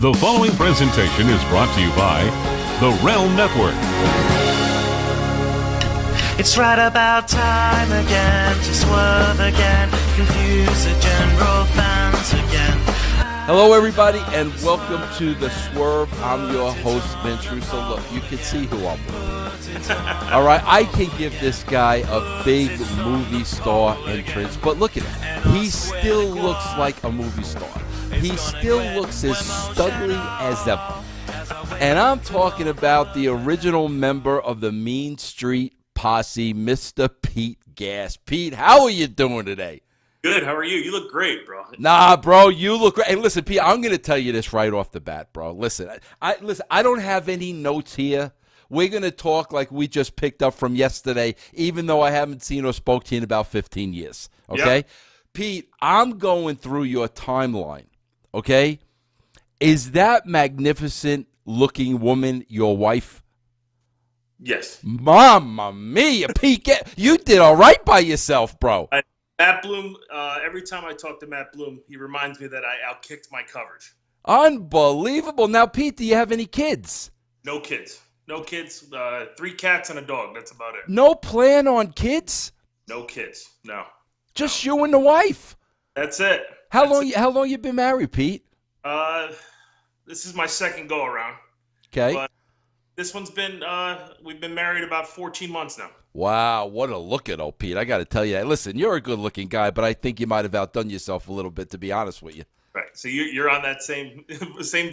The following presentation is brought to you by the Realm Network. It's right about time again to swerve again, confuse the general fans again. Hello, everybody, and welcome to the Swerve. I'm your host, Vince Russo. Look, you can see who I'm with. All right, I can give this guy a big movie star entrance, but look at him. He still looks like a movie star. He still looks as studly as ever. And I'm talking about the original member of the Mean Street Posse, Mr. Pete Gas. Pete, how are you doing today? Good. How are you? You look great, bro. Nah, bro, you look great. Hey, listen, Pete, I'm going to tell you this right off the bat, bro. Listen, I don't have any notes here. We're going to talk like we just picked up from yesterday, even though I haven't seen or spoke to you in about 15 years, okay? Yep. Pete, I'm going through your timeline, okay? Is that magnificent-looking woman your wife? Yes. Mamma mia, Pete, you did all right by yourself, bro. Matt Bloom, every time I talk to Matt Bloom, he reminds me that I outkicked my coverage. Unbelievable. Now, Pete, do you have any kids? No kids. No kids. 3 cats and a dog. That's about it. No plan on kids? No kids. No. Just you and the wife? That's it. How long you been married, Pete? This is my second go around. Okay. But this one's been, we've been married about 14 months now. Wow, what a looking, old Pete. I got to tell you, listen, you're a good-looking guy, but I think you might have outdone yourself a little bit, to be honest with you. Right, so you're on that same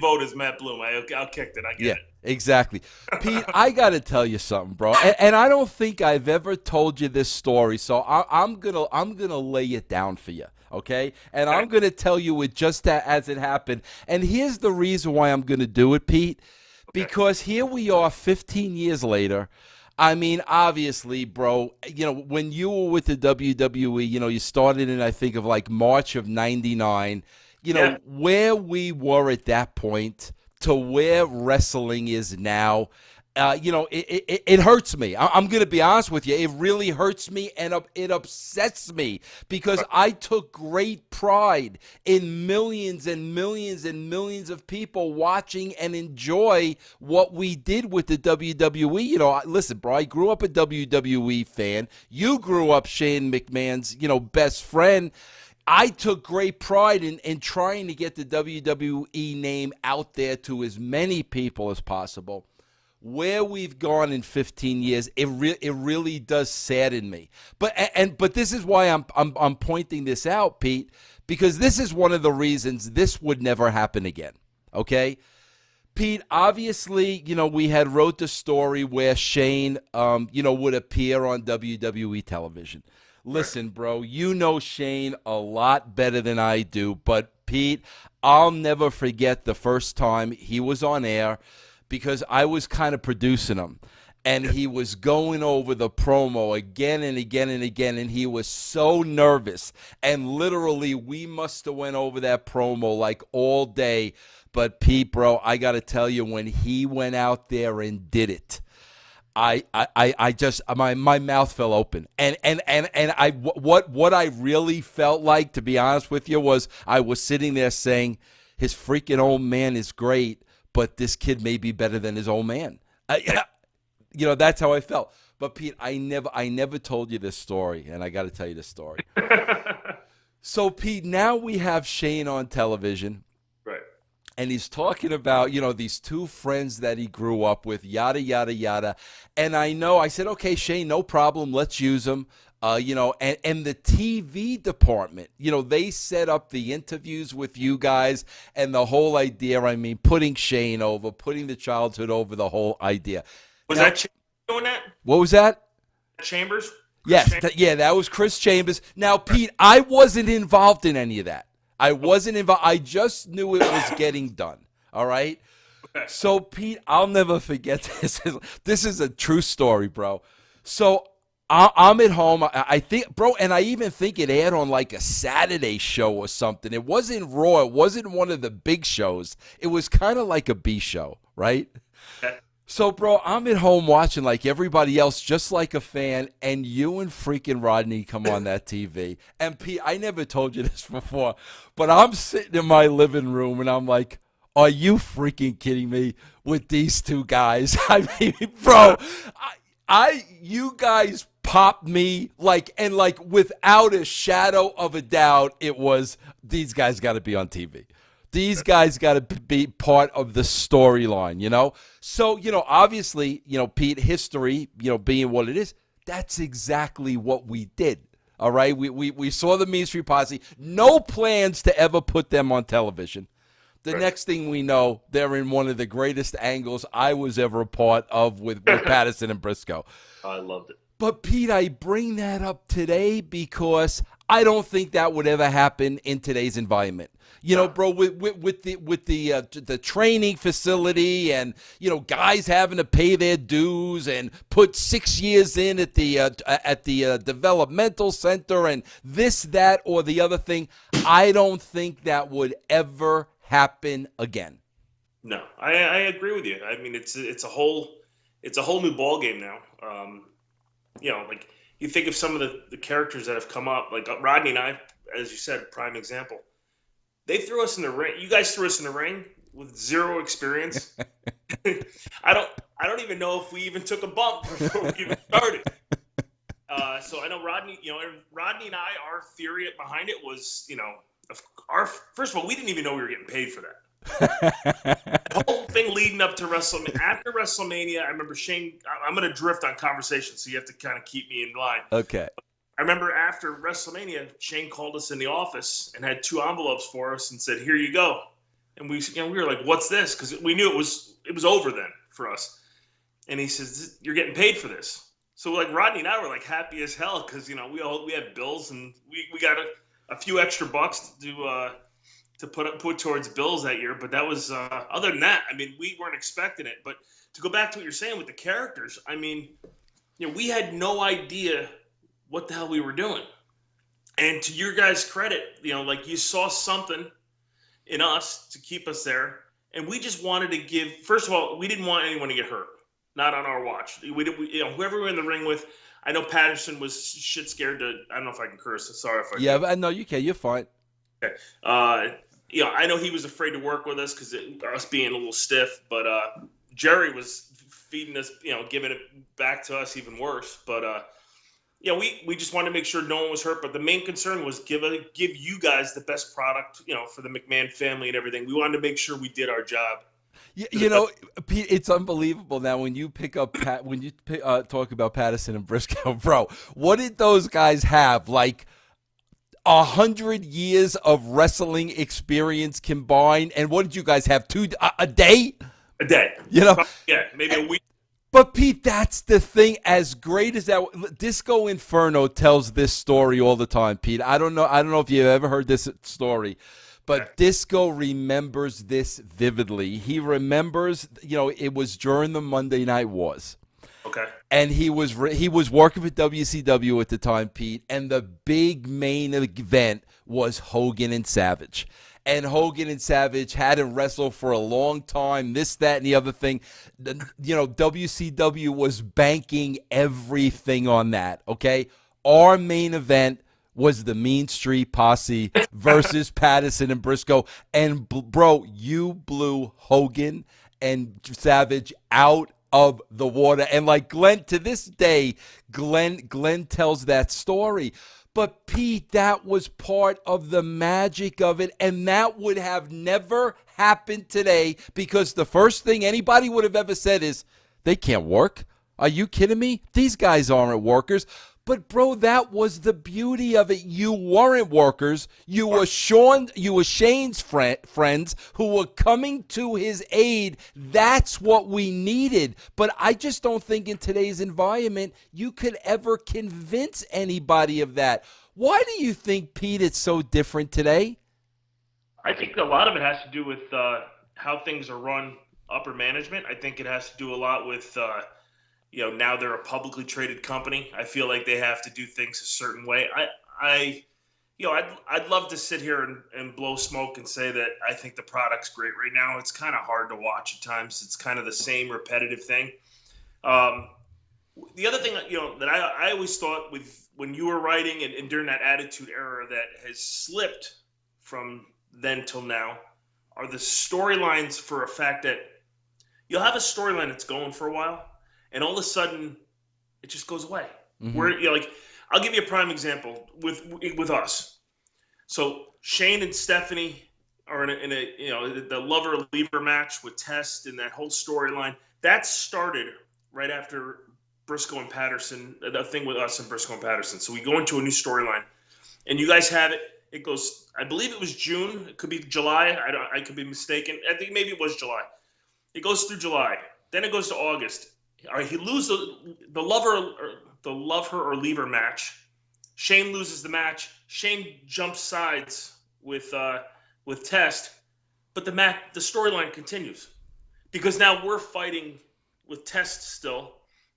vote as Matt Bloom. I outkicked it. I get it. Exactly. Pete, I got to tell you something, bro, and I don't think I've ever told you this story, so I'm gonna lay it down for you, okay? And I'm going to tell you it just as it happened. And here's the reason why I'm going to do it, Pete, because here we are 15 years later. I mean, obviously, bro, you know, when you were with the WWE, you know, you started in, I think, of like March of 99, you know, where we were at that point to where wrestling is now, you know, it hurts me. I'm going to be honest with you. It really hurts me, and it upsets me because I took great pride in millions and millions and millions of people watching and enjoy what we did with the WWE. You know, listen, bro, I grew up a WWE fan. You grew up Shane McMahon's, you know, best friend. I took great pride in trying to get the WWE name out there to as many people as possible. Where we've gone in 15 years, it really does sadden me. But this is why I'm pointing this out, Pete, because this is one of the reasons this would never happen again. Okay, Pete. Obviously, you know, we had wrote the story where Shane, you know, would appear on WWE television. Listen, bro, you know Shane a lot better than I do, but Pete, I'll never forget the first time he was on air, because I was kind of producing him, and he was going over the promo again and again and again, and he was so nervous, and literally we must have went over that promo like all day. But Pete, bro, I got to tell you, when he went out there and did it, I just my mouth fell open, and what I really felt like, to be honest with you, was I was sitting there saying, his freaking old man is great, but this kid may be better than his old man. You know, that's how I felt. But Pete, I never told you this story, and I got to tell you this story. So Pete, now we have Shane on television. Right. And he's talking about, you know, these two friends that he grew up with, yada, yada, yada. And I said, okay, Shane, no problem. Let's use them. You know, and the TV department, you know, they set up the interviews with you guys and the whole idea. I mean, putting Shane over, putting the childhood over, the whole idea. Was that Chambers doing that? What was that? Chambers? Yes. That was Chris Chambers. Now, Pete, I wasn't involved in any of that. I wasn't involved. I just knew it was getting done. All right. Okay. So, Pete, I'll never forget this. This is a true story, bro. So, I'm at home, I think, bro, and I even think it aired on like a Saturday show or something. It wasn't Raw. It wasn't one of the big shows. It was kind of like a B show, right? So, bro, I'm at home watching like everybody else, just like a fan, and you and freaking Rodney come on that TV. And Pete, I never told you this before, but I'm sitting in my living room, and I'm like, Are you freaking kidding me with these two guys? I mean, bro, you guys popped me like without a shadow of a doubt, it was these guys got to be on TV. These guys got to be part of the storyline, you know? So, obviously, Pete, history, being what it is, that's exactly what we did. All right? We saw the Mean Street Posse. No plans to ever put them on television. The next thing we know, they're in one of the greatest angles I was ever a part of with Patterson and Briscoe. I loved it. But, Pete, I bring that up today because I don't think that would ever happen in today's environment. Bro, with the training facility and, guys having to pay their dues and put 6 years in at the developmental center and this, that, or the other thing, I don't think that would ever happen again. No, I agree with you. I mean, it's a whole new ball game now. Like you think of some of the characters that have come up, like Rodney and I, as you said, prime example. They threw us in the ring. You guys threw us in the ring with zero experience. I don't even know if we even took a bump before we even started. So I know Rodney. Rodney and I, our theory behind it was, first of all, we didn't even know we were getting paid for that. The whole thing leading up to WrestleMania. After WrestleMania, I remember Shane. I'm going to drift on conversation, so you have to kind of keep me in line. Okay. I remember after WrestleMania, Shane called us in the office and had 2 envelopes for us and said, "Here you go." And we were like, "What's this?" Because we knew it was over then for us. And he says, "You're getting paid for this." So like Rodney and I were like happy as hell because we had bills and we got a few extra bucks to put towards bills that year. But that was other than that, I mean, we weren't expecting it. But to go back to what you're saying with the characters, I mean, we had no idea what the hell we were doing. And to your guys' credit, like you saw something in us to keep us there. And we just wanted to give, first of all, we didn't want anyone to get hurt. Not on our watch. Whoever we were in the ring with, I know Patterson was shit scared to, I don't know if I can curse. Sorry if I can. Yeah, no, you can. You're fine. Okay. I know he was afraid to work with us because us being a little stiff, but Jerry was feeding us, giving it back to us even worse. But we just wanted to make sure no one was hurt. But the main concern was give you guys the best product, for the McMahon family and everything. We wanted to make sure we did our job. Pete, it's unbelievable now when you talk about Patterson and Briscoe, bro. What did those guys have? Like 100 years of wrestling experience combined, and what did you guys have? A day? A day. Yeah, maybe a week. But Pete, that's the thing. As great as that, Disco Inferno tells this story all the time. Pete, I don't know if you've ever heard this story, but Disco remembers this vividly. He remembers, it was during the Monday Night Wars. Okay. And he was working for WCW at the time, Pete, and the big main event was Hogan and Savage. And Hogan and Savage hadn't wrestled for a long time, this, that, and the other thing. WCW was banking everything on that, okay? Our main event was the Mean Street Posse versus Patterson and Briscoe. And, bro, you blew Hogan and Savage out of the water. And like Glenn, to this day, Glenn tells that story. But Pete, that was part of the magic of it, and that would have never happened today because the first thing anybody would have ever said is, they can't work. Are you kidding me? These guys aren't workers. But, bro, that was the beauty of it. You weren't workers. You were Shane's friends who were coming to his aid. That's what we needed. But I just don't think in today's environment you could ever convince anybody of that. Why do you think, Pete, it's so different today? I think a lot of it has to do with how things are run upper management. I think it has to do a lot with now they're a publicly traded company. I feel like they have to do things a certain way. I'd love to sit here and blow smoke and say that I think the product's great right now. It's kind of hard to watch at times. It's kind of the same repetitive thing. The other thing, that I always thought with when you were writing and during that Attitude Era that has slipped from then till now are the storylines for a fact that you'll have a storyline that's going for a while, and all of a sudden, it just goes away. Mm-hmm. Where like, I'll give you a prime example with us. So Shane and Stephanie are in a the lover leaver match with Test and that whole storyline that started right after Briscoe and Patterson, the thing with us and Briscoe and Patterson. So we go into a new storyline, and you guys have it. It goes, I believe it was June. It could be July. I could be mistaken. I think maybe it was July. It goes through July. Then it goes to August. All right, he loses the love her or leave her match. Shane loses the match. Shane jumps sides with Test, but the storyline continues because now we're fighting with Test still,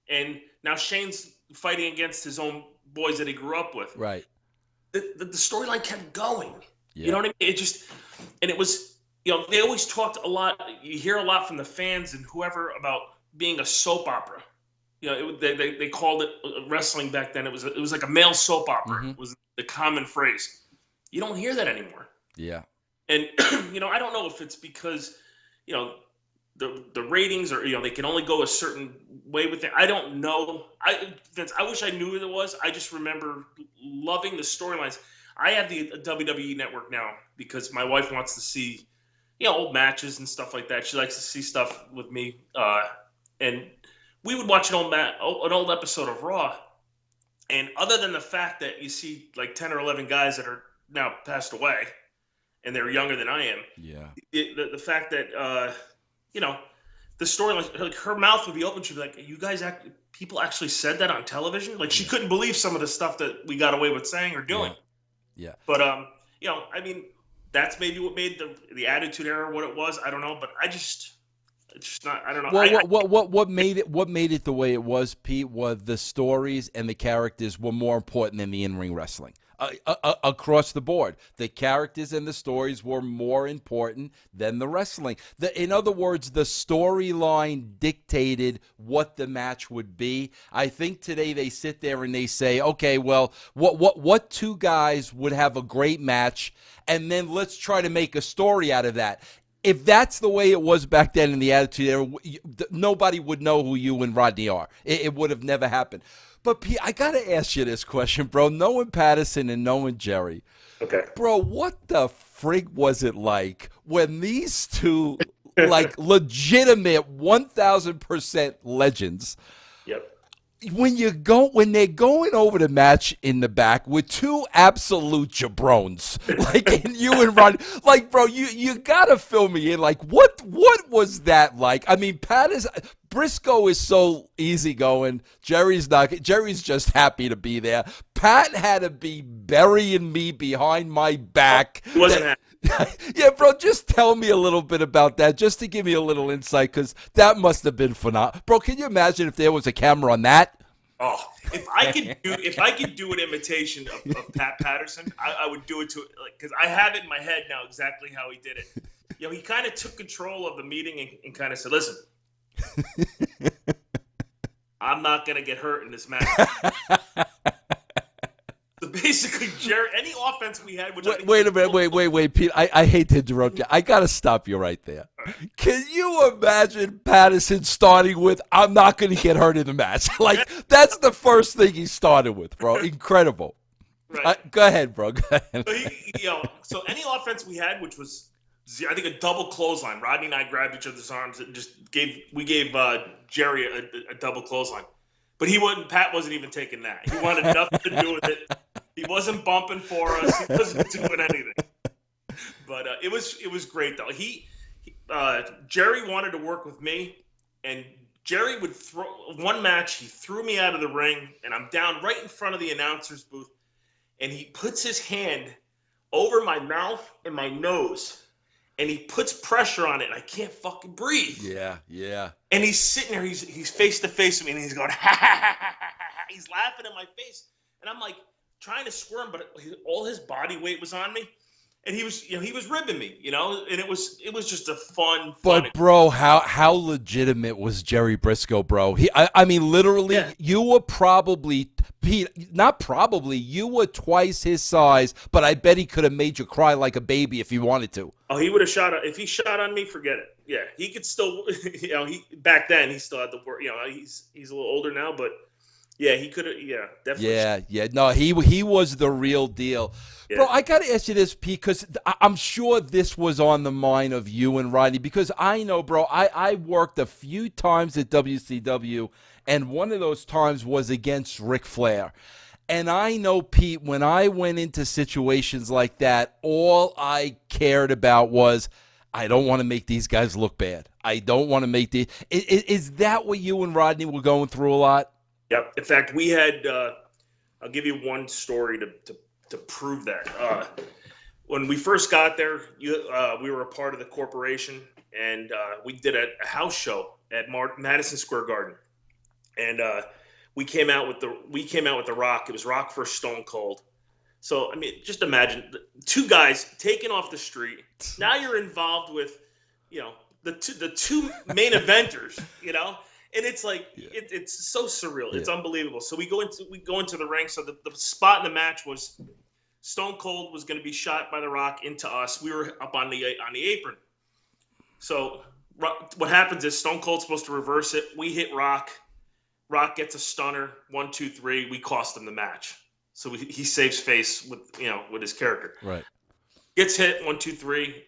and now Shane's fighting against his own boys that he grew up with. Right. The storyline kept going. Yeah. You know what I mean? It just, and it was, they always talked a lot. You hear a lot from the fans and whoever about being a soap opera. They called it wrestling back then. It was like a male soap opera. Mm-hmm. Was the common phrase. You don't hear that anymore. Yeah. And I don't know if it's because the ratings or they can only go a certain way with it. I don't know. Vince, I wish I knew what it was. I just remember loving the storylines. I have the WWE Network now because my wife wants to see old matches and stuff like that. She likes to see stuff with me, and we would watch an old episode of Raw. And other than the fact that you see like 10 or 11 guys that are now passed away, and they're younger than I am. Yeah. The fact that the storyline, like her mouth would be open. She'd be like, "You guys people actually said that on television?" Like she couldn't believe some of the stuff that we got away with saying or doing. Yeah. But I mean, that's maybe what made the Attitude Era what it was. I don't know, but it's just not. I don't know. Well, what made it the way it was, Pete, was the stories and the characters were more important than the in-ring wrestling. Across the board, the characters and the stories were more important than the wrestling. In other words, the storyline dictated what the match would be. I think today they sit there and they say, okay, well, what two guys would have a great match, and then let's try to make a story out of that. If that's the way it was back then in the Attitude Era, nobody would know who you and Rodney are. It would have never happened. But, Pete, I got to ask you this question, bro. Knowing Patterson and knowing Jerry. Okay. Bro, what the frig was it like when these two, like, legitimate 1,000% legends, yep, when they're going over the match in the back with two absolute jabrones, like and you and Ron, like, bro, you gotta fill me in. Like, what was that like? I mean, Briscoe is so easygoing. Jerry's just happy to be there. Pat had to be burying me behind my back. He wasn't happy. Yeah, bro, just tell me a little bit about that, just to give me a little insight, because that must have been phenomenal. Bro, can you imagine if there was a camera on that? Oh, if I could do an imitation of Pat Patterson, I would do it because I have it in my head now exactly how he did it. He kind of took control of the meeting and kind of said, "Listen, I'm not gonna get hurt in this match." So basically, Jerry, any offense we had, wait a minute, wait, Pete. I hate to interrupt you. I gotta stop you right there. Can you imagine Patterson starting with, "I'm not going to get hurt in the match"? Like, that's the first thing he started with, bro. Incredible. Right. Go ahead, bro. Go ahead. So any offense we had, which was, I think, a double clothesline. Rodney and I grabbed each other's arms and just gave Jerry a double clothesline. But Pat wasn't even taking that. He wanted nothing to do with it. He wasn't bumping for us. He wasn't doing anything. But it was great though. Jerry wanted to work with me, and Jerry would throw one match. He threw me out of the ring, and I'm down right in front of the announcer's booth, and he puts his hand over my mouth and my nose, and he puts pressure on it, and I can't fucking breathe. Yeah. And he's sitting there. He's face to face with me, and he's going, ha, ha, ha, ha, ha. He's laughing in my face, and I'm like trying to squirm, but all his body weight was on me. and he was ribbing me, and it was just a fun. But bro, how legitimate was Jerry Briscoe, bro? I mean, literally, you were probably Pete. Not probably, you were twice his size, but I bet he could have made you cry like a baby if he wanted to. Oh, he would have shot. If he shot on me, forget it. Yeah, he could still. Back then he still had the work. He's a little older now, but yeah, he could have. Yeah, definitely. Yeah. No, he was the real deal. Yeah. Bro, I got to ask you this, Pete, because I'm sure this was on the mind of you and Rodney, because I know, bro, I worked a few times at WCW, and one of those times was against Ric Flair. And I know, Pete, when I went into situations like that, all I cared about was, I don't want to make these guys look bad. I don't want to make the. Is that what you and Rodney were going through a lot? Yep. In fact, we had. I'll give you one story to prove that. When we first got there, we were a part of the corporation, and we did a house show at Madison Square Garden, and we came out with the Rock. It was Rock versus Stone Cold. So I mean, just imagine two guys taken off the street. Now you're involved with, the two main eventers, and it's like it's so surreal. Yeah. It's unbelievable. So we go into the ring. So the spot in the match was Stone Cold was going to be shot by the Rock into us. We were up on the apron. So what happens is Stone Cold's supposed to reverse it. We hit Rock. Rock gets a stunner. 1, 2, 3. We cost him the match. So he saves face with his character. Right. Gets hit. 1, 2, 3.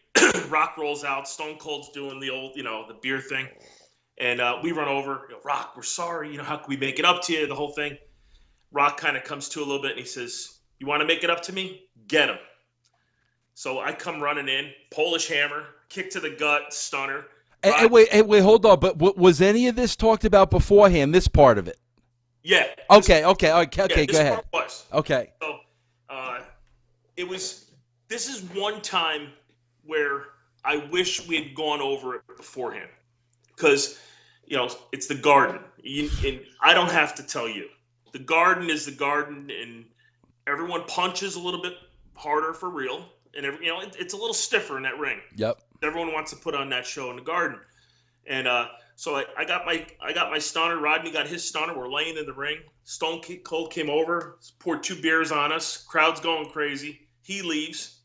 Rock rolls out. Stone Cold's doing the old the beer thing. And we run over, Rock, we're sorry. How can we make it up to you? The whole thing. Rock kind of comes to a little bit, and he says, "You want to make it up to me? Get him." So I come running in, Polish hammer, kick to the gut, stunner. Hey, wait, hold on. But was any of this talked about beforehand? This part of it? Yeah. Okay. Go ahead. Was. Okay. So it was. This is one time where I wish we had gone over it beforehand, because it's the Garden, and I don't have to tell you, the Garden is the Garden, and everyone punches a little bit harder for real, and it's a little stiffer in that ring. Yep. Everyone wants to put on that show in the Garden, and so I got my stunner. Rodney got his stunner. We're laying in the ring. Stone Cold came over, poured 2 beers on us. Crowd's going crazy. He leaves.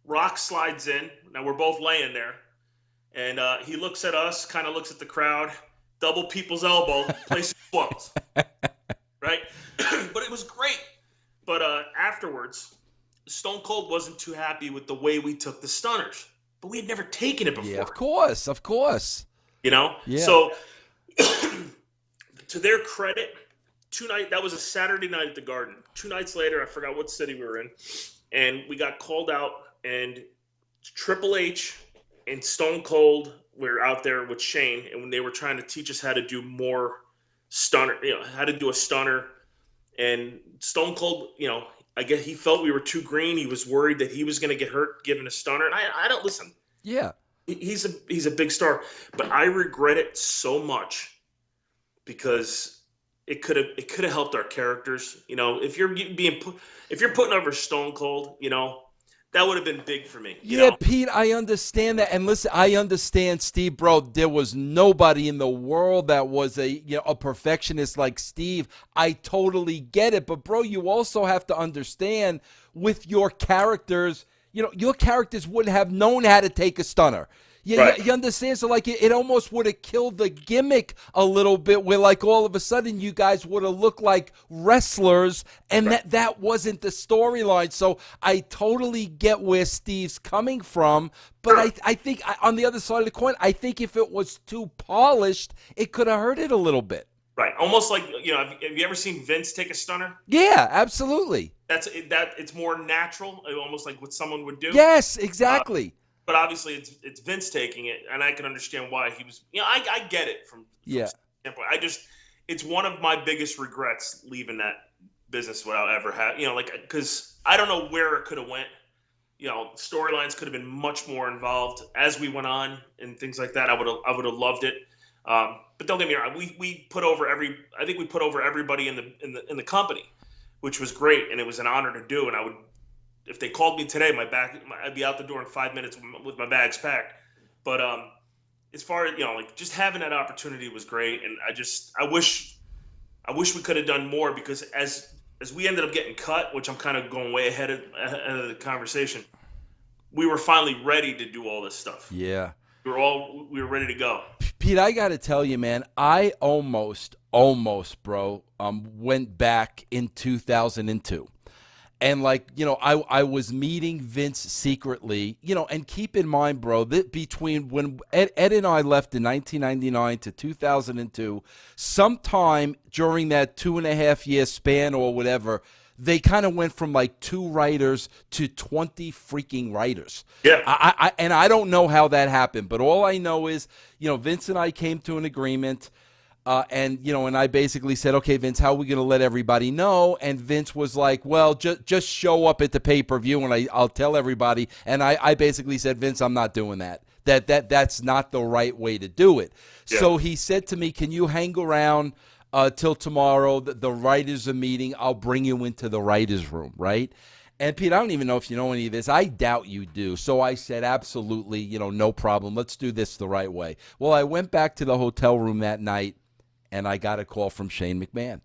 Rock slides in. Now we're both laying there. And he looks at us, kind of looks at the crowd, double people's elbow, place explodes. Right? But it was great. But afterwards, Stone Cold wasn't too happy with the way we took the stunners. But we had never taken it before. Yeah, of course. Yeah. So, to their credit, that was a Saturday night at the Garden. 2 nights later, I forgot what city we were in, and we got called out, and Triple H and Stone Cold were out there with Shane, and when they were trying to teach us how to do more stunner, how to do a stunner, and Stone Cold, I guess he felt we were too green. He was worried that he was going to get hurt giving a stunner, and I don't listen. Yeah. He's a big star, but I regret it so much because it could have helped our characters. If you're putting over Stone Cold, that would have been big for me. Yeah, Pete, I understand that. And listen, I understand, Steve, bro, there was nobody in the world that was a perfectionist like Steve. I totally get it. But, bro, you also have to understand with your characters, your characters wouldn't have known how to take a stunner. Right. You understand? So, it almost would have killed the gimmick a little bit where, all of a sudden, you guys would have looked like wrestlers, and right. that wasn't the storyline. So, I totally get where Steve's coming from, but Sure. I think, on the other side of the coin, I think if it was too polished, it could have hurt it a little bit. Right. Almost like, have you ever seen Vince take a stunner? Yeah, absolutely. It's more natural, almost like what someone would do. Yes, exactly. But obviously, it's Vince taking it, and I can understand why he was. I get it from standpoint. It's one of my biggest regrets leaving that business without ever having. Because I don't know where it could have went. Storylines could have been much more involved as we went on and things like that. I would have loved it. But don't get me wrong. We put over everybody in the company, which was great, and it was an honor to do. And if they called me today, I'd be out the door in 5 minutes with my bags packed. But as far as, like just having that opportunity was great. And I wish we could have done more, because as we ended up getting cut, which I'm kind of going way ahead of the conversation, we were finally ready to do all this stuff. Yeah. We were ready to go. Pete, I got to tell you, man, I almost, bro, went back in 2002. And, I was meeting Vince secretly, and keep in mind, bro, that between when Ed and I left in 1999 to 2002, sometime during that 2.5-year span or whatever, they kind of went from 2 writers to 20 freaking writers. Yeah. I don't know how that happened, but all I know is, Vince and I came to an agreement. And I basically said, okay, Vince, how are we going to let everybody know? And Vince was like, well, just show up at the pay-per-view and I'll tell everybody. And I basically said, Vince, I'm not doing that. That's not the right way to do it. Yeah. So he said to me, can you hang around till tomorrow? The writers are meeting. I'll bring you into the writers' room, right? And, Pete, I don't even know if you know any of this. I doubt you do. So I said, absolutely, no problem. Let's do this the right way. Well, I went back to the hotel room that night, and I got a call from Shane McMahon.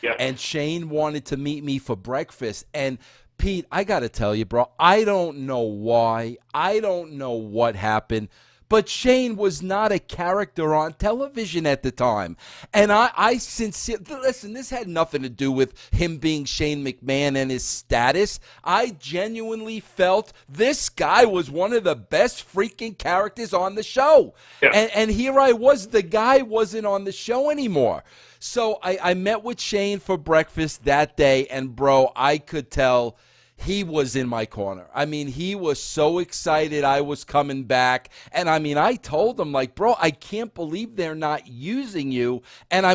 Yeah. And Shane wanted to meet me for breakfast. And, Pete, I got to tell you, bro, I don't know why. I don't know what happened. But Shane was not a character on television at the time. And I sincerely, listen, this had nothing to do with him being Shane McMahon and his status. I genuinely felt this guy was one of the best freaking characters on the show. Yeah. And here I was, the guy wasn't on the show anymore. So I met with Shane for breakfast that day, and, bro, I could tell he was in my corner. I mean, he was so excited I was coming back. And, I told him, bro, I can't believe they're not using you. And,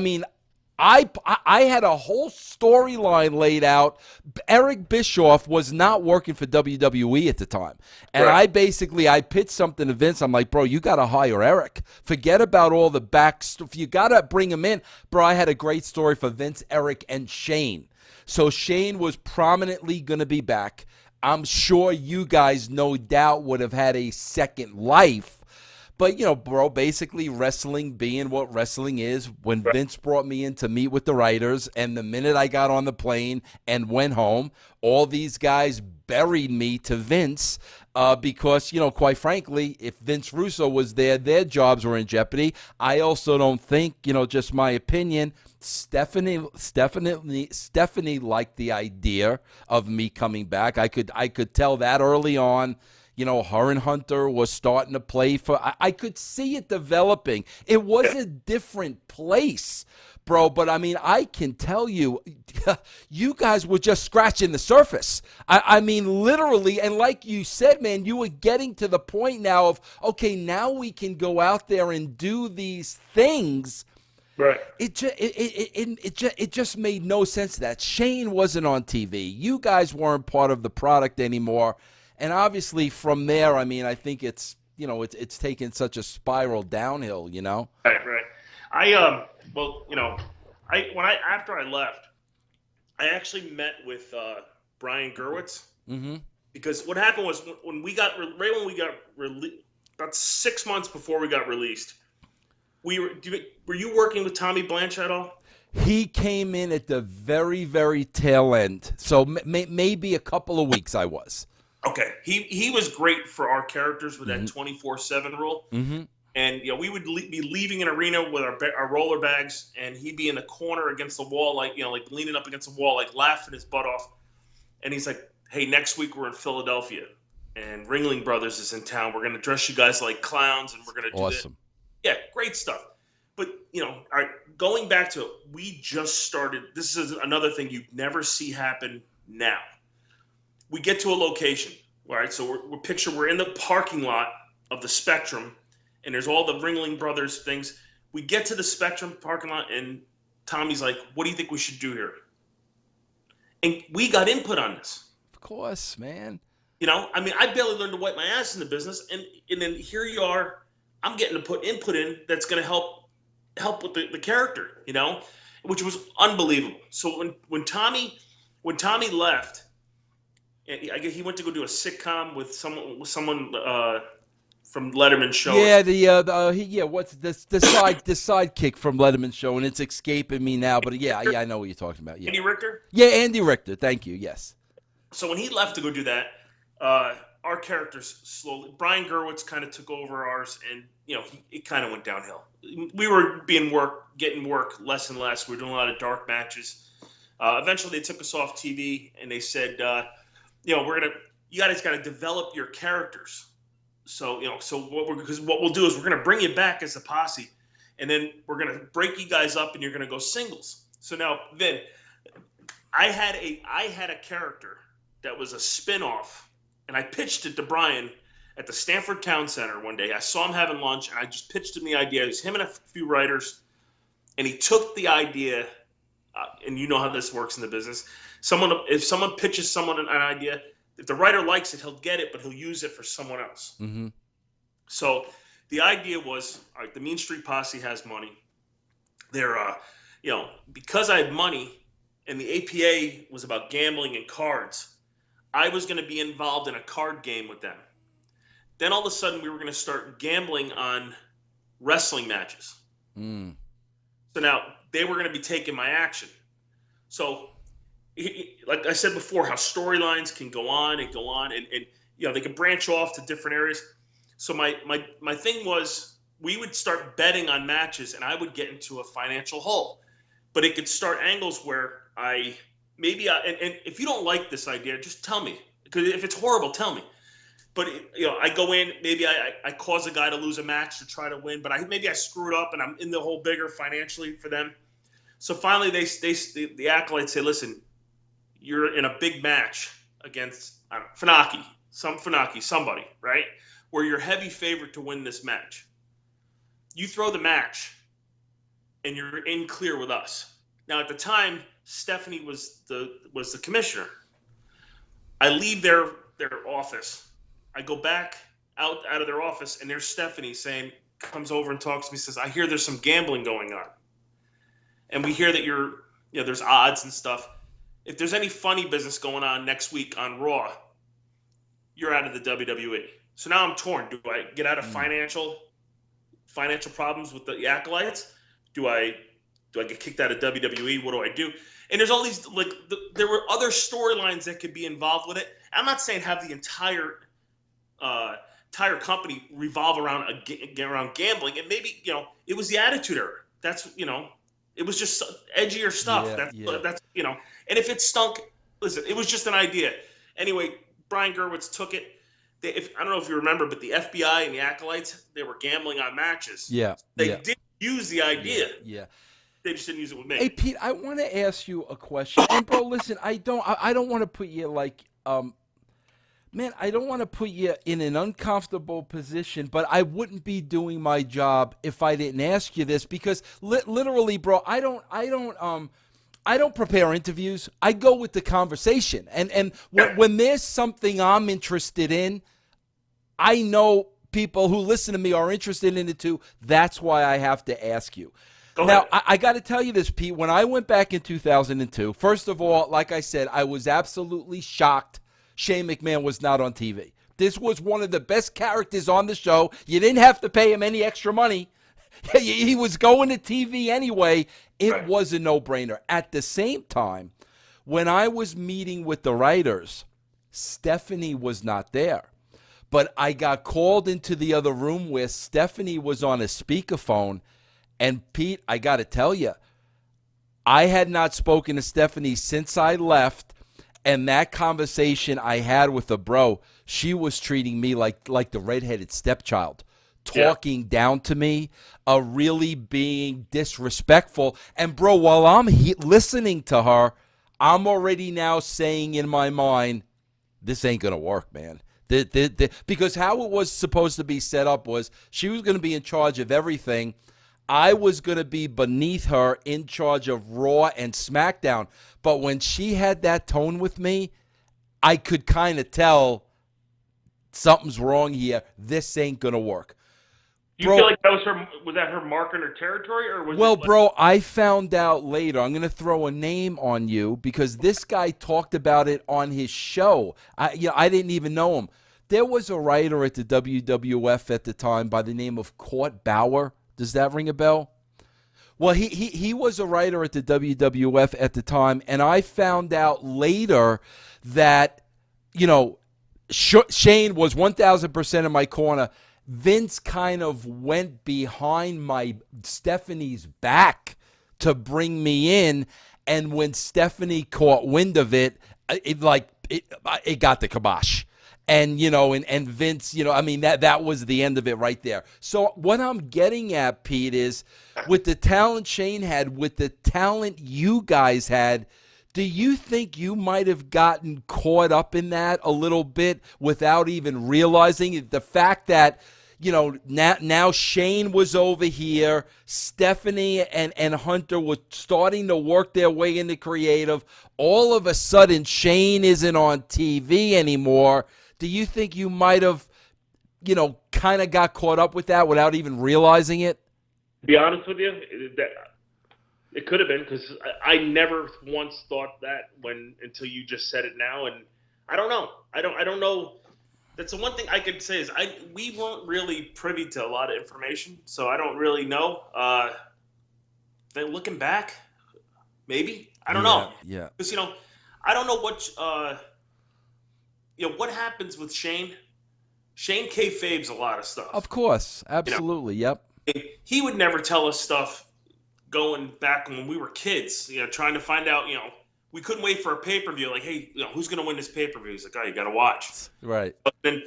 I had a whole storyline laid out. Eric Bischoff was not working for WWE at the time. And right. I pitched something to Vince. I'm like, bro, you got to hire Eric. Forget about all the back stuff. You got to bring him in. Bro, I had a great story for Vince, Eric, and Shane. So Shane was prominently going to be back. I'm sure you guys, no doubt, would have had a second life. But, bro, basically wrestling being what wrestling is, when Vince brought me in to meet with the writers, and the minute I got on the plane and went home, all these guys buried me to Vince because, quite frankly, if Vince Russo was there, their jobs were in jeopardy. I also don't think, just my opinion, Stephanie liked the idea of me coming back. I could tell that early on. Her and Hunter was starting to play for. I could see it developing. It was a different place, bro. But I can tell you, you guys were just scratching the surface. Literally, and like you said, man, you were getting to the point now of, okay, now we can go out there and do these things. Right. It just made no sense that Shane wasn't on TV. You guys weren't part of the product anymore. And obviously from there, I think it's taken such a spiral downhill, Right. After I left, I actually met with Brian Gerwitz. Mm-hmm. Because what happened was when we got released, about 6 months before we got released, were you working with Tommy Blanchard at all? He came in at the very, very tail end. So maybe a couple of weeks I was. Okay, he was great for our characters with that 24/7 rule, and we would be leaving an arena with our roller bags, and he'd be in the corner against the wall, like leaning up against the wall, like laughing his butt off, and he's like, "Hey, next week we're in Philadelphia, and Ringling Brothers is in town. We're gonna dress you guys like clowns, and we're gonna do awesome. Yeah, great stuff. But all right, going back to it, we just started. This is another thing you never see happen now. We get to a location, all right? So we're in the parking lot of the Spectrum, and there's all the Ringling Brothers things. We get to the Spectrum parking lot, and Tommy's like, "What do you think we should do here?" And we got input on this. Of course, man. I barely learned to wipe my ass in the business, and then here you are. I'm getting to put input in that's going to help with the character, which was unbelievable. So when Tommy left, And I guess he went to go do a sitcom with someone from Letterman's show. Yeah, what's the sidekick from Letterman's show, and it's escaping me now. But yeah, I know what you're talking about. Yeah, Andy Richter. Yeah, Andy Richter. Thank you. Yes. So when he left to go do that, our characters slowly. Brian Gerwitz kind of took over ours, and it kind of went downhill. We were getting work less and less. We were doing a lot of dark matches. Eventually, they took us off TV, and they said, you guys got to develop your characters. So what we'll do is we're gonna bring you back as a posse, and then we're gonna break you guys up, and you're gonna go singles. So now then, I had a character that was a spin-off, and I pitched it to Brian at the Stanford Town Center one day. I saw him having lunch, and I just pitched him the idea. It was him and a few writers, and he took the idea. And you know how this works in the business. If someone pitches someone an idea, if the writer likes it, he'll get it, but he'll use it for someone else. Mm-hmm. So the idea was, all right, the Mean Street Posse has money. They're, because I had money and the APA was about gambling and cards, I was going to be involved in a card game with them. Then all of a sudden we were going to start gambling on wrestling matches. Mm. So now they were going to be taking my action. So like I said before, how storylines can go on and go on, and they can branch off to different areas. So my thing was, we would start betting on matches, and I would get into a financial hole. But it could start angles where and if you don't like this idea, just tell me. Because if it's horrible, tell me. But I go in, maybe I cause a guy to lose a match to try to win, but maybe I screw it up and I'm in the hole bigger financially for them. So finally, the acolytes say, listen, you're in a big match against somebody, right? Where you're heavy favorite to win this match. You throw the match, and you're in clear with us. Now, at the time, Stephanie was the commissioner. I leave their office. I go back out of their office, and there's Stephanie comes over and talks to me, says, I hear there's some gambling going on. And we hear that there's odds and stuff. If there's any funny business going on next week on Raw, you're out of the WWE. So now I'm torn. Do I get out of financial problems with the acolytes? Do I get kicked out of WWE? What do I do? And there's all these, there were other storylines that could be involved with it. I'm not saying have the entire company revolve around gambling. And maybe, it was the Attitude Era. That's, it was just edgier stuff. Yeah, That's and if it stunk, listen, it was just an idea. Anyway, Brian Gerwitz took it. I don't know if you remember, but the FBI and the acolytes, they were gambling on matches. Yeah. They did use the idea. Yeah. They just didn't use it with me. Hey, Pete, I want to ask you a question. And, bro, listen, I don't want to put you I don't want to put you in an uncomfortable position, but I wouldn't be doing my job if I didn't ask you this, because literally, bro, I don't prepare interviews. I go with the conversation. And when there's something I'm interested in, I know people who listen to me are interested in it too. That's why I have to ask you. Now, I got to tell you this, Pete. When I went back in 2002, first of all, like I said, I was absolutely shocked Shane McMahon was not on TV. This was one of the best characters on the show. You didn't have to pay him any extra money. He was going to TV anyway. It was a no-brainer. At the same time, when I was meeting with the writers, Stephanie was not there. But I got called into the other room where Stephanie was on a speakerphone. And, Pete, I got to tell you, I had not spoken to Stephanie since I left. And that conversation I had with her, bro, she was treating me like the redheaded stepchild, talking down to me, really being disrespectful. And, bro, while I'm listening to her, I'm already now saying in my mind, this ain't going to work, man. Because how it was supposed to be set up was she was going to be in charge of everything. I was going to be beneath her, in charge of Raw and SmackDown. But when she had that tone with me, I could kind of tell something's wrong here. This ain't going to work. You Bro, feel like that was her? Was that her marking her territory, or was well, it like, bro, I found out later. I'm going to throw a name on you because this guy talked about it on his show. I didn't even know him. There was a writer at the WWF at the time by the name of Court Bauer. Does that ring a bell? Well, he was a writer at the WWF at the time, and I found out later that, Shane was 1,000% in my corner. Vince kind of went behind my Stephanie's back to bring me in, and when Stephanie caught wind of it, it got the kibosh. And and Vince, that was the end of it right there. So what I'm getting at, Pete, is with the talent Shane had, with the talent you guys had, do you think you might have gotten caught up in that a little bit without even realizing it? The fact that, now Shane was over here, Stephanie and Hunter were starting to work their way into creative. All of a sudden, Shane isn't on TV anymore. Do you think you might have, kind of got caught up with that without even realizing it? To be honest with you, it could have been, because I never once thought that until you just said it now, and I don't know. I don't know. That's the one thing I could say is we weren't really privy to a lot of information, so I don't really know. Then looking back, maybe I don't know. Yeah. Because I don't know what happens with Shane. Shane kayfabes a lot of stuff. Of course, absolutely. Yep. He would never tell us stuff going back when we were kids. Trying to find out. We couldn't wait for a pay-per-view. Like, hey, who's going to win this pay-per-view? He's like, oh, you got to watch. Right. But then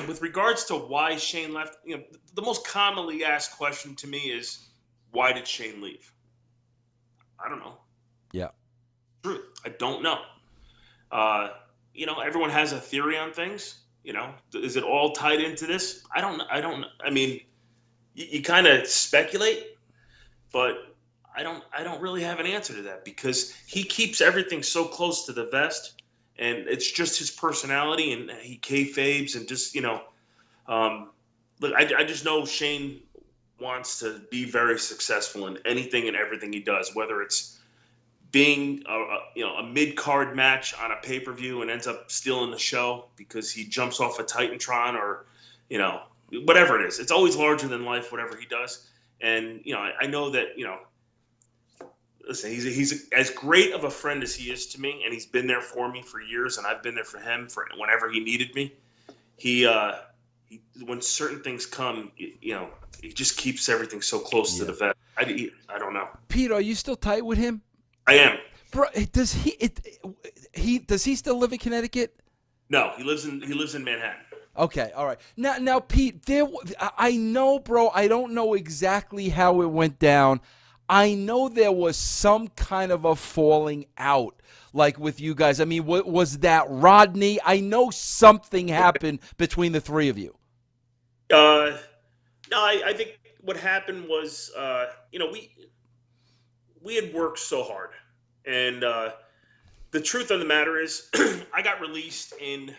with regards to why Shane left, the most commonly asked question to me is, why did Shane leave? I don't know. Yeah. True. I don't know. Everyone has a theory on things. Is it all tied into this? I don't. I mean, you kind of speculate, but I don't really have an answer to that, because he keeps everything so close to the vest, and it's just his personality, and he kayfabes, and just look, I just know Shane wants to be very successful in anything and everything he does, whether it's being a mid-card match on a pay-per-view and ends up stealing the show because he jumps off a Titantron, or whatever it is. It's always larger than life, whatever he does. And I know that listen, he's as great of a friend as he is to me, and he's been there for me for years, and I've been there for him for whenever he needed me. He when certain things come, he just keeps everything so close to the vest. I don't know. Pete, are you still tight with him? I am. Bro, does he still live in Connecticut? No, he lives in Manhattan. Okay, all right. Now, Pete, I know, bro. I don't know exactly how it went down. I know there was some kind of a falling out, like with you guys. I mean, was that Rodney? I know something happened between the three of you. No, I think what happened was, we had worked so hard, and the truth of the matter is, I got released in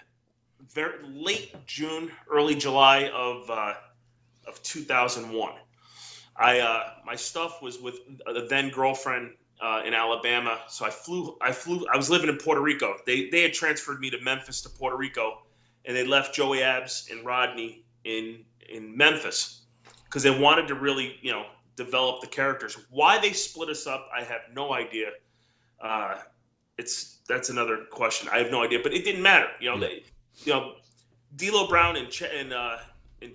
very late June, early July of 2001. My stuff was with a then girlfriend in Alabama, so I was living in Puerto Rico. They had transferred me to Memphis to Puerto Rico, and they left Joey Abs and Rodney in Memphis because they wanted to really develop the characters. Why they split us up, I have no idea. That's another question. I have no idea, but it didn't matter. D'Lo Brown and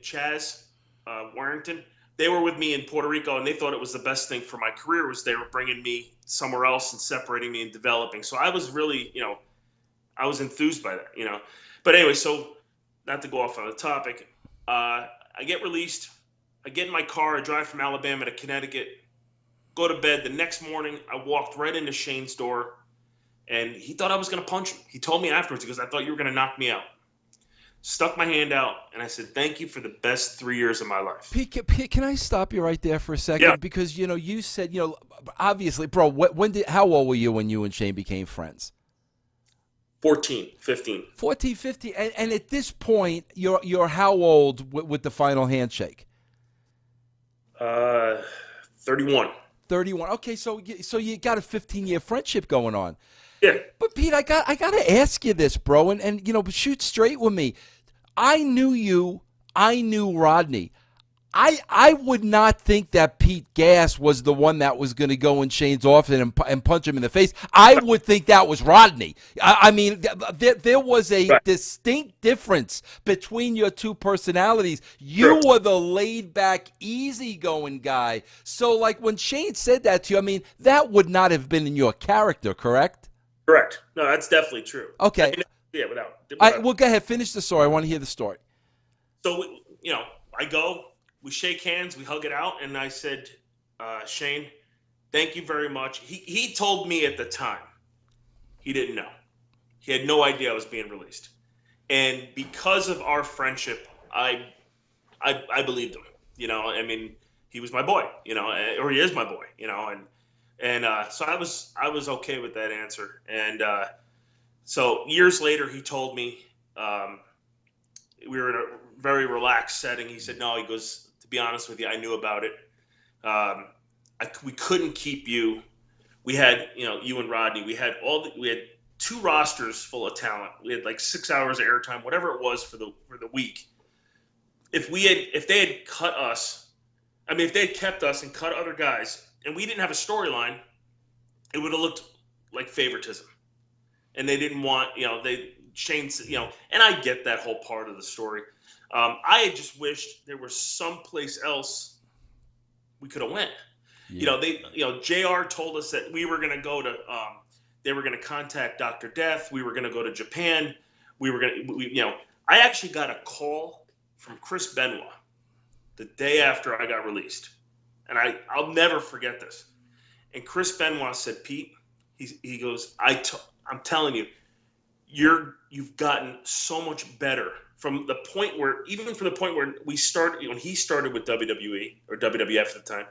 Chaz Warrington, they were with me in Puerto Rico, and they thought it was the best thing for my career was they were bringing me somewhere else and separating me and developing. So I was really, I was enthused by that, But anyway, so not to go off on the topic, I get released. I get in my car. I drive from Alabama to Connecticut, go to bed. The next morning, I walked right into Shane's door, and he thought I was going to punch him. He told me afterwards, he goes, I thought you were going to knock me out. Stuck my hand out, and I said, thank you for the best 3 years of my life. Pete, can I stop you right there for a second? Yeah. Because, you said, obviously, bro, how old were you when you and Shane became friends? 14, 15. 14, 15. And at this point, you're how old with the final handshake? 31. 31. Okay, so you got a 15-year friendship going on. Yeah. But Pete, I got to ask you this, bro, and shoot straight with me. I knew you. I knew Rodney. I would not think that Pete Gass was the one that was going to go in Shane's office and punch him in the face. I would think that was Rodney. I mean, there was a distinct difference between your two personalities. You were the laid-back, easygoing guy. So, like, when Shane said that to you, I mean, that would not have been in your character, correct? Correct. No, that's definitely true. Okay. Yeah, without. Well, go ahead. Finish the story. I want to hear the story. So, I go. We shake hands, we hug it out, and I said, Shane, thank you very much. He told me at the time he didn't know. He had no idea I was being released. And because of our friendship, I believed him. I mean, he was my boy, or he is my boy, and so I was okay with that answer. And so years later, he told me, we were in a very relaxed setting. He said, no, he goes, to be honest with you, I knew about it. We couldn't keep you. We had, you and Rodney, we had 2 rosters full of talent. We had like 6 hours of airtime, whatever it was for the week. If they had cut us, if they had kept us and cut other guys and we didn't have a storyline, it would have looked like favoritism. And they didn't want, Shane's, and I get that whole part of the story. I had just wished there was someplace else we could have went. Yeah. JR told us that we were going to go to, they were going to contact Dr. Death. We were going to go to Japan. I actually got a call from Chris Benoit the day after I got released. And I'll never forget this. And Chris Benoit said, Pete, he goes, I'm telling you, you've gotten so much better from the point where we started, when he started with WWE or WWF at the time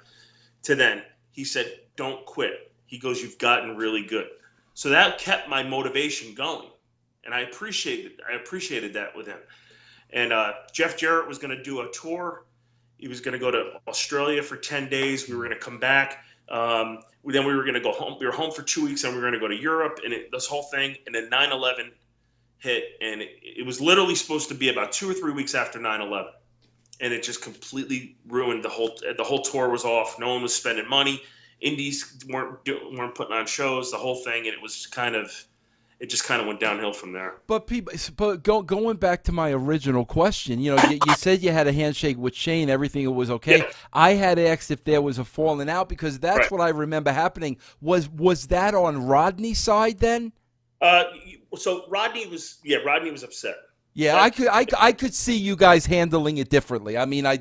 to then, he said, don't quit. He goes, you've gotten really good. So that kept my motivation going. And I appreciated that with him. And Jeff Jarrett was going to do a tour. He was going to go to Australia for 10 days. We were going to come back. Then we were going to go home. We were home for 2 weeks, and we were going to go to Europe, and this whole thing. And then 9/11 hit, and it was literally supposed to be about 2 or 3 weeks after 9/11, and it just completely ruined the whole tour was off. No one was spending money. Indies weren't putting on shows. The whole thing, and it just kind of went downhill from there. But going back to my original question, you said you had a handshake with Shane, everything was okay. Yeah. I had asked if there was a falling out because that's what I remember happening. Was that on Rodney's side then? So Rodney was upset. Yeah, I could see you guys handling it differently. I mean, I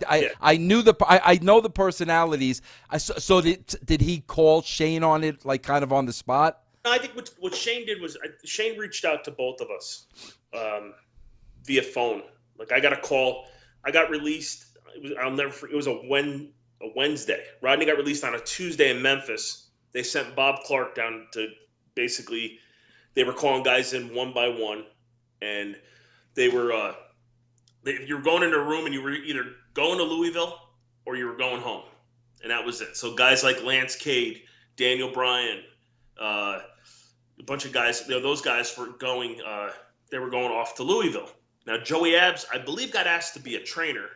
knew I know the personalities. So did he call Shane on it, like kind of on the spot? I think what Shane did was Shane reached out to both of us via phone. Like I got a call. I got released. It was a Wednesday. Rodney got released on a Tuesday in Memphis. They sent Bob Clark down to basically. They were calling guys in one by one, and they were. You were going into a room, and you were either going to Louisville or you were going home, and that was it. So guys like Lance Cade, Daniel Bryan. A bunch of guys, those guys were going. They were going off to Louisville. Now Joey Abs, I believe, got asked to be a trainer,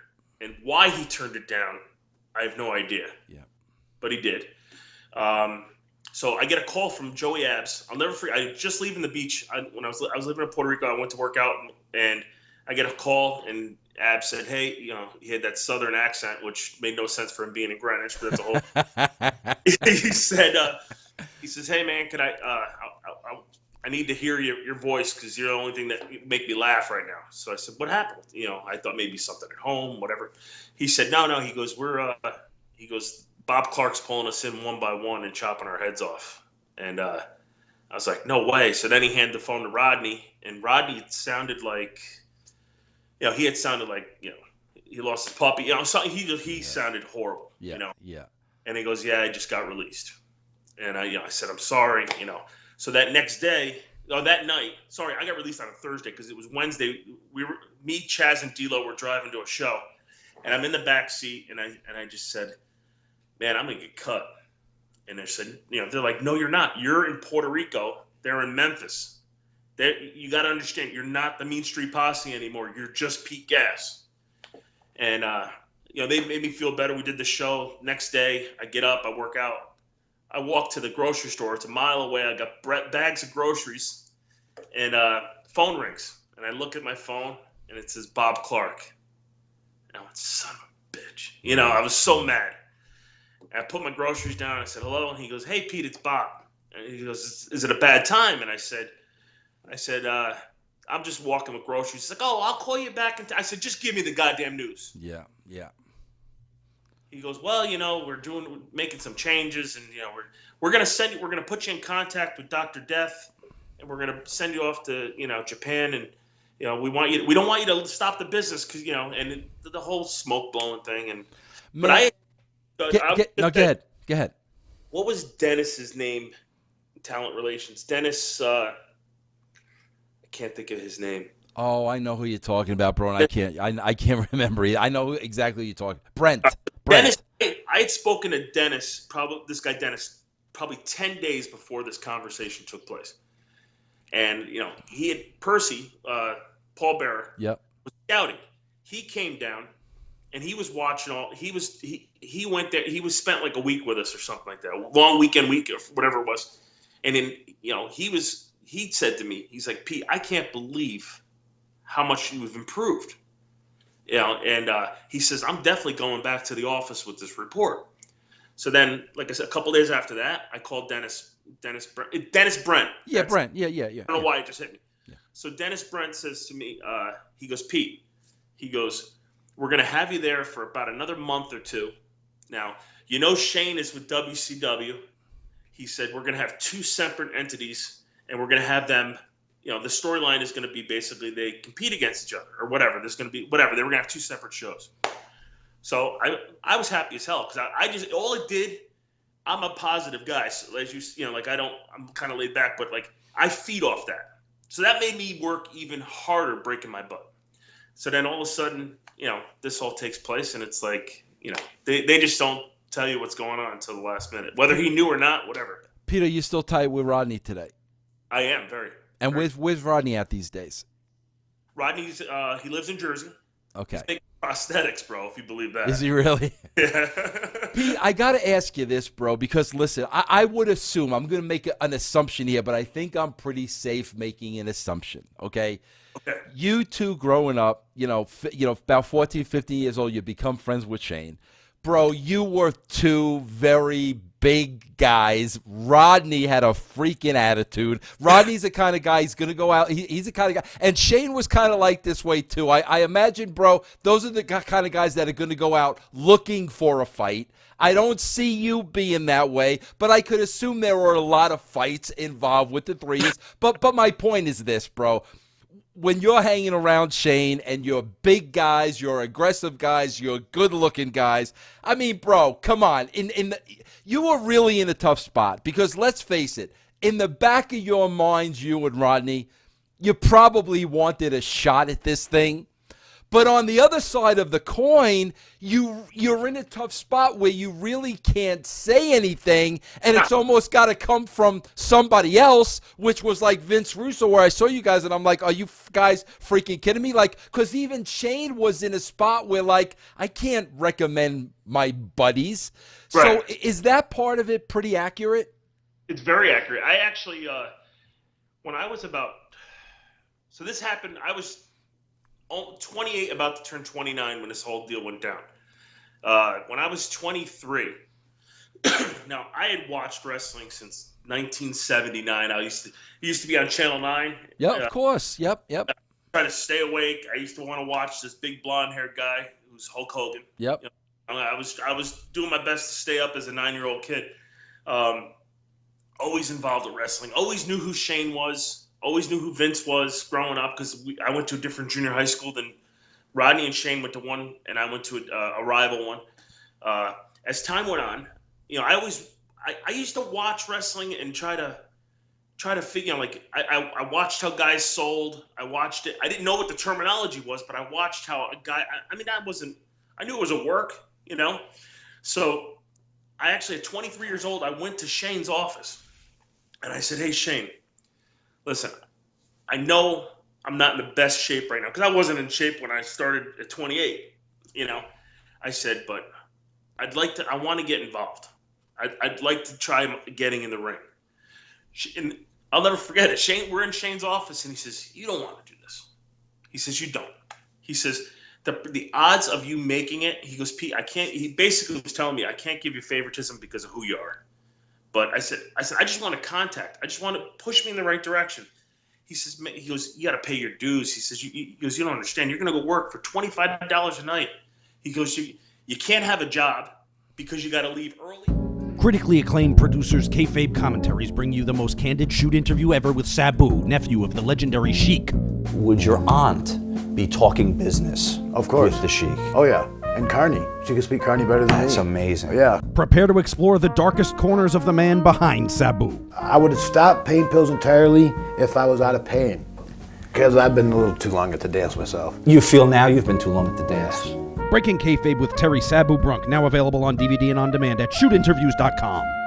and why he turned it down, I have no idea. Yeah, but he did. So I get a call from Joey Abs. I'll never forget. I was just leaving the beach when I was living in Puerto Rico. I went to work out, and I get a call, and Abs said, "Hey, he had that Southern accent, which made no sense for him being in Greenwich, but that's a whole." He said. He says, "Hey man, can I need to hear your voice because you're the only thing that make me laugh right now." So I said, "What happened?" I thought maybe something at home, whatever. He said, "No." He goes, he goes, "Bob Clark's pulling us in one by one and chopping our heads off." And I was like, "No way." So then he handed the phone to Rodney, and Rodney sounded like, he had sounded like, he lost his puppy. He sounded horrible. Yeah. And he goes, "Yeah, I just got released." And I said, "I'm sorry," So that next day, that night, I got released on a Thursday because it was Wednesday. Me, Chaz, and D'Lo were driving to a show, and I'm in the back seat, and I just said, man, I'm going to get cut. And they said, they're like, no, you're not. You're in Puerto Rico. They're in Memphis. You got to understand, you're not the Mean Street Posse anymore. You're just Pete Gas. And, they made me feel better. We did the show. Next day, I get up, I work out. I walk to the grocery store. It's a mile away. I got bags of groceries. And phone rings. And I look at my phone, and it says Bob Clark. And I went, son of a bitch. I was so mad. And I put my groceries down. I said, hello. And he goes, hey, Pete, it's Bob. And he goes, is it a bad time? And I said, I'm just walking with groceries. He's like, oh, I'll call you back. I said, just give me the goddamn news. Yeah. He goes, well, we're making some changes, and we're gonna we're gonna put you in contact with Dr. Death, and we're gonna send you off to Japan, and we don't want you to stop the business because and the whole smoke blowing thing, and but go ahead. What was Dennis's name? Talent relations, Dennis. I can't think of his name. Oh, I know who you're talking about, bro, and I can't remember. I know exactly who you're talking. Brent. Dennis. I had spoken to Dennis, probably 10 days before this conversation took place, and he had Percy, Paul Bearer, was scouting. He came down, and he was watching all. He went there. He was spent like a week with us or something like that, a long week or whatever it was, and then he said to me, he's like, Pete, I can't believe how much you've improved. And he says, I'm definitely going back to the office with this report. So then, like I said, a couple days after that, I called Dennis Brent. Yeah, Brent. Yeah. I don't know why it just hit me. Yeah. So Dennis Brent says to me, he goes, Pete, we're going to have you there for about another month or two. Now, Shane is with WCW. He said, we're going to have two separate entities, and we're going to have them. The storyline is going to be basically they compete against each other or whatever. There's going to be whatever. They were going to have two separate shows. So I was happy as hell because I just all it did. I'm a positive guy, so as I'm kind of laid back, but like I feed off that. So that made me work even harder, breaking my butt. So then all of a sudden, this all takes place, and it's like they just don't tell you what's going on until the last minute, whether he knew or not, whatever. Peter, you still tight with Rodney today? I am very. And where's Rodney at these days? Rodney's he lives in Jersey. Okay. He's making prosthetics, bro, if you believe that. Is he really? Yeah. Pete, I got to ask you this, bro, because listen, I would assume, I'm going to make an assumption here, but I think I'm pretty safe making an assumption, okay? Okay. You two growing up, about 14, 15 years old, you become friends with Shane. Bro, you were two very big guys. Rodney had a freaking attitude. Rodney's the kind of guy he's going to go out. He's the kind of guy. And Shane was kind of like this way, too. I imagine, bro, those are the kind of guys that are going to go out looking for a fight. I don't see you being that way, but I could assume there were a lot of fights involved with the threes. But my point is this, bro. When you're hanging around Shane and you're big guys, you're aggressive guys, you're good-looking guys, I mean, bro, come on. You were really in a tough spot because let's face it, in the back of your minds, you and Rodney, you probably wanted a shot at this thing. But on the other side of the coin, you're in a tough spot where you really can't say anything, and it's almost got to come from somebody else, which was like Vince Russo, where I saw you guys, and I'm like, are you guys freaking kidding me? Like, because even Shane was in a spot where, like, I can't recommend my buddies. Right. So is that part of it pretty accurate? It's very accurate. I actually, when I was so this happened, I was 28, about to turn 29 when this whole deal went down. When I was 23, now I had watched wrestling since 1979. I used to be on Channel 9. Yep, of course. Yep. Trying to stay awake. I used to want to watch this big blonde-haired guy who's Hulk Hogan. Yep. I was doing my best to stay up as a 9-year-old kid. Always involved with wrestling. Always knew who Shane was. Always knew who Vince was growing up because I went to a different junior high school than Rodney and Shane went to one, and I went to a rival one. As time went on, I used to watch wrestling and try to figure, I watched how guys sold. I watched it. I didn't know what the terminology was, but I watched how a guy. I knew it was a work, So I actually, at 23 years old, I went to Shane's office. And I said, hey, Shane, listen, I know I'm not in the best shape right now, because I wasn't in shape when I started at 28, you know. I said, but I want to get involved. I'd like to try getting in the ring. And I'll never forget it. We're in Shane's office, and he says, you don't want to do this. He says, you don't. He says, the odds of you making it, he goes, Pete, I can't. He basically was telling me, I can't give you favoritism because of who you are. But I said, I just want to contact. I just want to push me in the right direction. He says, he goes, you got to pay your dues. He says, you don't understand. You're going to go work for $25 a night. He goes, you can't have a job because you got to leave early. Critically acclaimed producers Kayfabe Commentaries bring you the most candid shoot interview ever with Sabu, nephew of the legendary Sheik. Would your aunt be talking business? Of course. With the Sheik? Oh, yeah. And Carney. She can speak Carney better than me. That's amazing. Yeah. Prepare to explore the darkest corners of the man behind Sabu. I would have stopped pain pills entirely if I was out of pain. Because I've been a little too long at the dance myself. You feel now you've been too long at the dance? Breaking Kayfabe with Terry Sabu Brunk, now available on DVD and on demand at shootinterviews.com.